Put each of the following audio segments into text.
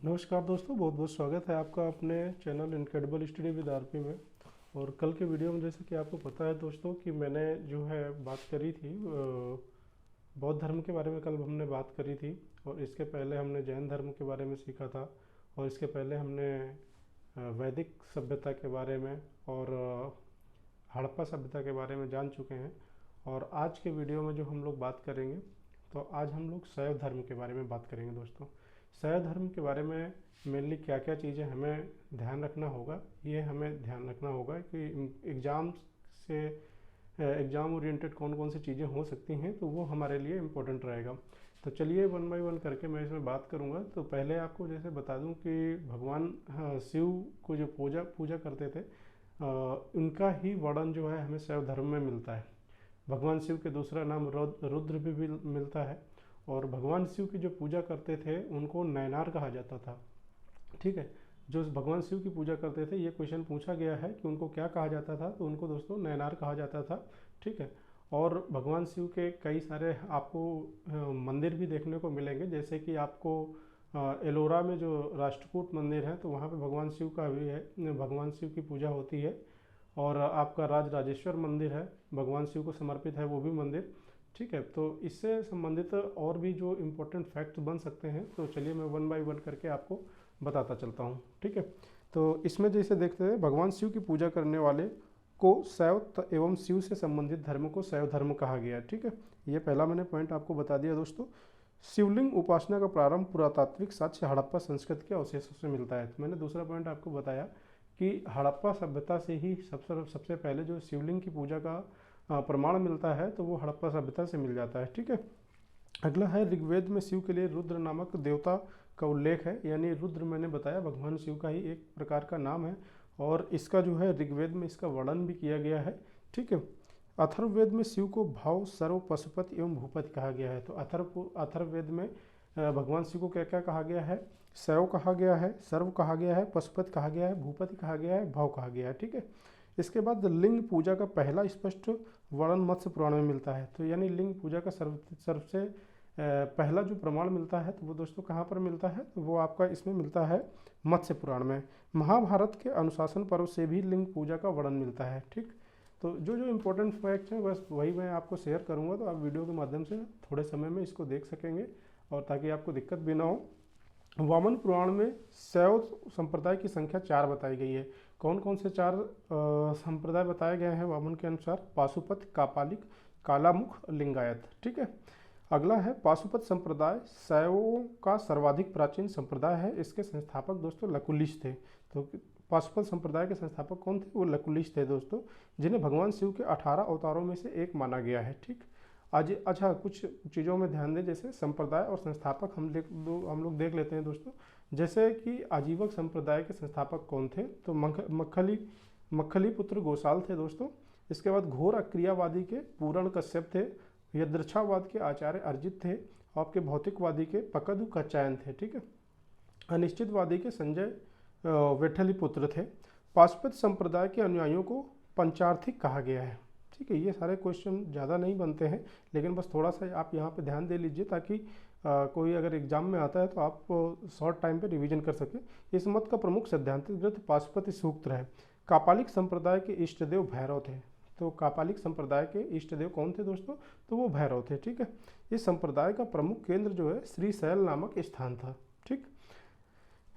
नमस्कार दोस्तों, बहुत बहुत स्वागत है आपका अपने channel incredible study with RP में। और कल के वीडियो में जैसे कि आपको पता है दोस्तों कि मैंने जो है बात करी थी बौद्ध धर्म के बारे में। कल हमने बात करी थी और इसके पहले हमने जैन धर्म के बारे में सीखा था और इसके पहले हमने वैदिक सभ्यता के बारे में और हड़प्पा सभ्यता के बारे में जान चुके हैं। और आज के वीडियो में जो हम लोग बात करेंगे, तो आज हम लोग शैव धर्म के बारे में बात करेंगे दोस्तों। शैव धर्म के बारे में मेनली क्या क्या चीज़ें हमें ध्यान रखना होगा, ये हमें ध्यान रखना होगा कि एग्ज़ाम से एग्ज़ाम ओरिएंटेड कौन कौन सी चीज़ें हो सकती हैं, तो वो हमारे लिए इम्पोर्टेंट रहेगा। तो चलिए वन बाय वन करके मैं इसमें बात करूँगा। तो पहले आपको जैसे बता दूँ कि भगवान शिव को जो पूजा करते थे, उनका ही वर्णन जो है हमें शैव धर्म में मिलता है। भगवान शिव के दूसरा नाम रुद्र भी मिलता है। और भगवान शिव की जो पूजा करते थे उनको नैनार कहा जाता था। ठीक है, जो भगवान शिव की पूजा करते थे, ये क्वेश्चन पूछा गया है कि उनको क्या कहा जाता था, तो उनको दोस्तों नैनार कहा जाता था। ठीक है, और भगवान शिव के कई सारे आपको मंदिर भी देखने को मिलेंगे, जैसे कि आपको एलोरा में जो राष्ट्रकूट मंदिर है, तो वहाँ पे भगवान शिव का भी है, भगवान शिव की पूजा होती है। और आपका राजराजेश्वर मंदिर है, भगवान शिव को समर्पित है वो भी मंदिर। ठीक है, तो इससे संबंधित और भी जो इम्पोर्टेंट फैक्ट बन सकते हैं, तो चलिए मैं वन बाय वन करके आपको बताता चलता हूँ। ठीक है, तो इसमें जैसे देखते हैं, भगवान शिव की पूजा करने वाले को शैव एवं शिव से संबंधित धर्म को शैव धर्म कहा गया है। ठीक है, ये पहला मैंने पॉइंट आपको बता दिया दोस्तों। शिवलिंग उपासना का प्रारंभ पुरातात्विक साक्ष्य हड़प्पा संस्कृति के अवशेषों से मिलता है। तो मैंने दूसरा पॉइंट आपको बताया कि हड़प्पा सभ्यता से ही सबसे पहले जो शिवलिंग की पूजा का प्रमाण मिलता है, तो वो हड़प्पा सभ्यता से मिल जाता है। ठीक है, अगला है ऋग्वेद में शिव के लिए रुद्र नामक देवता का उल्लेख है। यानी रुद्र मैंने बताया भगवान शिव का ही एक प्रकार का नाम है और इसका जो है ऋग्वेद में इसका वर्णन भी किया गया है। ठीक है, अथर्ववेद में शिव को भाव सर्व पशुपति एवं भूपति कहा गया है। तो अथर्ववेद में भगवान शिव को क्या क्या कहा गया है? शैव कहा गया है, सर्व कहा गया है, पशुपति कहा गया है, भूपति कहा गया है, भाव कहा गया है। ठीक है, इसके बाद लिंग पूजा का पहला स्पष्ट वर्णन मत्स्य पुराण में मिलता है। तो यानी लिंग पूजा का सबसे पहला जो प्रमाण मिलता है, तो वो दोस्तों कहाँ पर मिलता है? तो वो आपका इसमें मिलता है मत्स्य पुराण में। महाभारत के अनुशासन पर्व से भी लिंग पूजा का वर्णन मिलता है। ठीक, तो जो जो इम्पोर्टेंट फैक्ट्स हैं बस वही मैं आपको शेयर करूँगा, तो आप वीडियो के माध्यम से थोड़े समय में इसको देख सकेंगे और ताकि आपको दिक्कत भी ना हो। वामन पुराण में शैव संप्रदाय की संख्या 4 बताई गई है। कौन कौन से 4 संप्रदाय बताए गए हैं वामन के अनुसार? पाशुपत, कापालिक, कालामुख, लिंगायत। ठीक है, अगला है पाशुपत संप्रदाय शैवों का सर्वाधिक प्राचीन संप्रदाय है। इसके संस्थापक दोस्तों लकुलिश थे। तो पाशुपत संप्रदाय के संस्थापक कौन थे? वो लकुलिश थे दोस्तों, जिन्हें भगवान शिव के 18 अवतारों में से एक माना गया है। ठीक, आज अच्छा कुछ चीज़ों में ध्यान दें, जैसे संप्रदाय और संस्थापक हम लोग देख लेते हैं दोस्तों। जैसे कि आजीवक संप्रदाय के संस्थापक कौन थे? तो मक्खली पुत्र गोसाल थे दोस्तों। इसके बाद घोर अक्रियावादी के पूरण कश्यप थे। यदृच्छावाद के आचार्य अर्जित थे। आपके भौतिकवादी के पकदु कच्चायन थे। ठीक है, अनिश्चितवादी के संजय वेठली पुत्र थे। पाशुपत संप्रदाय के अनुयायियों को पंचार्थिक कहा गया है। ठीक है, ये सारे क्वेश्चन ज़्यादा नहीं बनते हैं, लेकिन बस थोड़ा सा आप यहाँ पे ध्यान दे लीजिए, ताकि कोई अगर एग्जाम में आता है तो आप शॉर्ट टाइम पे रिवीजन कर सकें। इस मत का प्रमुख सैद्धांतिक ग्रंथ पाशुपति सूक्त है। कापालिक संप्रदाय के इष्टदेव भैरव थे। तो कापालिक संप्रदाय के इष्टदेव कौन थे दोस्तों? तो वो भैरव थे। ठीक है, इस संप्रदाय का प्रमुख केंद्र जो है श्रीशैल नामक स्थान था। ठीक,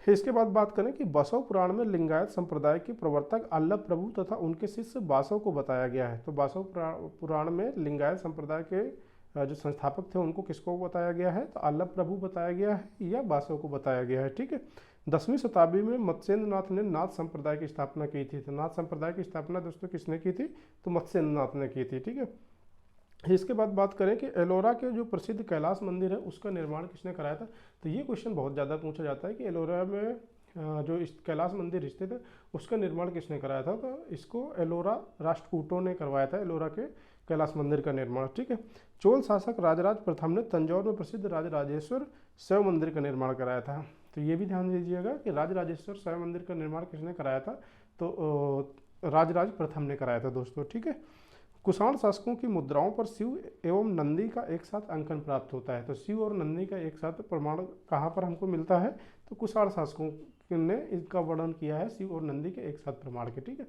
इसके बाद बात करें कि बसव पुराण में लिंगायत संप्रदाय के प्रवर्तक अल्लभ प्रभु तथा उनके शिष्य बासव को बताया गया है। तो बासव पुराण में लिंगायत संप्रदाय के जो संस्थापक थे उनको किसको बताया गया है? तो अल्लभ प्रभु बताया गया है या बासव को बताया गया है। ठीक है, 10वीं शताब्दी में मत्स्येंद्रनाथ ने नाथ संप्रदाय की स्थापना की थी। तो नाथ संप्रदाय की स्थापना दोस्तों किसने की थी? तो मत्स्येंद्रनाथ ने की थी। ठीक है, इसके बाद बात करें कि एलोरा के जो प्रसिद्ध कैलाश मंदिर है उसका निर्माण किसने कराया था? तो ये क्वेश्चन बहुत ज़्यादा पूछा जाता है कि एलोरा में जो इस कैलाश मंदिर स्थित है उसका निर्माण किसने कराया था? तो इसको एलोरा राष्ट्रकूटों ने करवाया था, एलोरा के कैलाश मंदिर का निर्माण। ठीक है, चोल शासक राजराज प्रथम ने तंजौर में प्रसिद्ध राजराजेश्वर शैव मंदिर का निर्माण कराया था। तो ये भी ध्यान दीजिएगा कि राजराजेश्वर शैव मंदिर का निर्माण किसने कराया था? तो राजराज प्रथम ने कराया था दोस्तों। ठीक है, कुषाण शासकों की मुद्राओं पर शिव एवं नंदी का एक साथ अंकन प्राप्त होता है। तो शिव और नंदी का एक साथ प्रमाण कहाँ पर हमको मिलता है? तो कुषाण शासकों ने इसका वर्णन किया है शिव और नंदी के एक साथ प्रमाण के। ठीक है,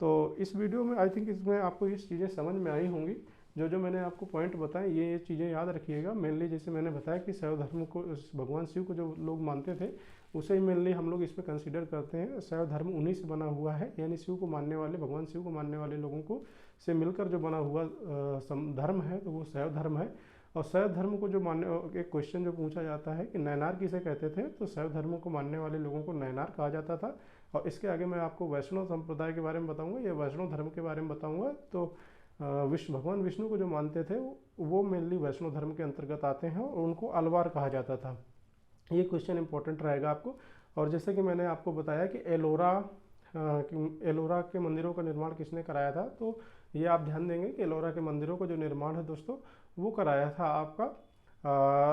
तो इस वीडियो में आई थिंक इसमें आपको ये चीज़ें समझ में आई होंगी। जो जो मैंने आपको पॉइंट बताए ये चीज़ें याद रखिएगा। मेनली जैसे मैंने बताया कि शैव धर्म को, भगवान शिव को जो लोग मानते थे उसे ही मेनली हम लोग इसमें कंसीडर करते हैं। शैव धर्म उन्हीं से बना हुआ है, यानी शिव को मानने वाले, भगवान शिव को मानने वाले लोगों को से मिलकर जो बना हुआ धर्म है, तो वो शैव धर्म है। और शैव धर्म को जो मानने, एक क्वेश्चन जो पूछा जाता है कि नैनार किसे कहते थे, तो शैव धर्म को मानने वाले लोगों को नैनार कहा जाता था। और इसके आगे मैं आपको वैष्णव संप्रदाय के बारे में बताऊंगा या वैष्णव धर्म के बारे में बताऊंगा। तो भगवान विष्णु को जो मानते थे वो मेनली वैष्णव धर्म के अंतर्गत आते हैं और उनको अलवार कहा जाता था। ये क्वेश्चन इंपॉर्टेंट रहेगा आपको। और जैसे कि मैंने आपको बताया कि एलोरा के मंदिरों का निर्माण किसने कराया था, तो ये आप ध्यान देंगे कि एलोरा के मंदिरों का जो निर्माण है दोस्तों वो कराया था आपका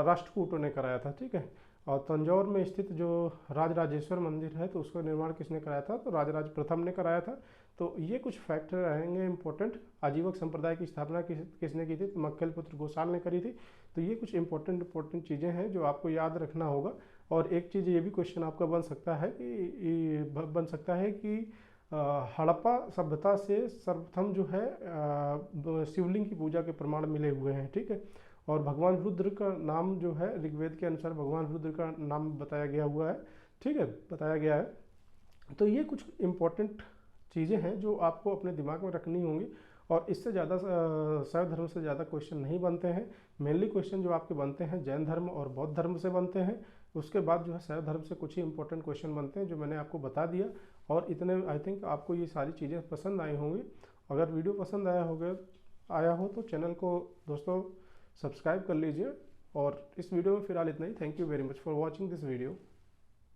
राष्ट्रकूटों ने कराया था। ठीक है, और तंजौर में स्थित जो राजराजेश्वर मंदिर है तो उसका निर्माण किसने कराया था, तो राजराज प्रथम ने कराया था। तो ये कुछ फैक्टर रहेंगे इंपॉर्टेंट। आजीवक संप्रदाय की स्थापना किसने की थी, तो मक्खल पुत्र गोसाल ने करी थी। तो ये कुछ इंपॉर्टेंट चीज़ें हैं जो आपको याद रखना होगा। और एक चीज़ ये भी क्वेश्चन आपका बन सकता है कि हड़प्पा सभ्यता से सर्वप्रथम जो है शिवलिंग की पूजा के प्रमाण मिले हुए हैं। ठीक है, और भगवान रुद्र का नाम जो है ऋग्वेद के अनुसार भगवान रुद्र का नाम बताया गया हुआ है। ठीक है, बताया गया है। तो ये कुछ इम्पोर्टेंट चीज़ें हैं जो आपको अपने दिमाग में रखनी होंगी। और इससे ज़्यादा शैव धर्म से ज़्यादा क्वेश्चन नहीं बनते हैं। मेनली क्वेश्चन जो आपके बनते हैं जैन धर्म और बौद्ध धर्म से बनते हैं। उसके बाद जो है शैव धर्म से कुछ ही इंपॉर्टेंट क्वेश्चन बनते हैं जो मैंने आपको बता दिया। और इतने आई थिंक आपको ये सारी चीज़ें पसंद आई होंगी। अगर वीडियो पसंद आया हो तो चैनल को दोस्तों सब्सक्राइब कर लीजिए। और इस वीडियो में फ़िलहाल इतना ही। Thank you very much for watching this video.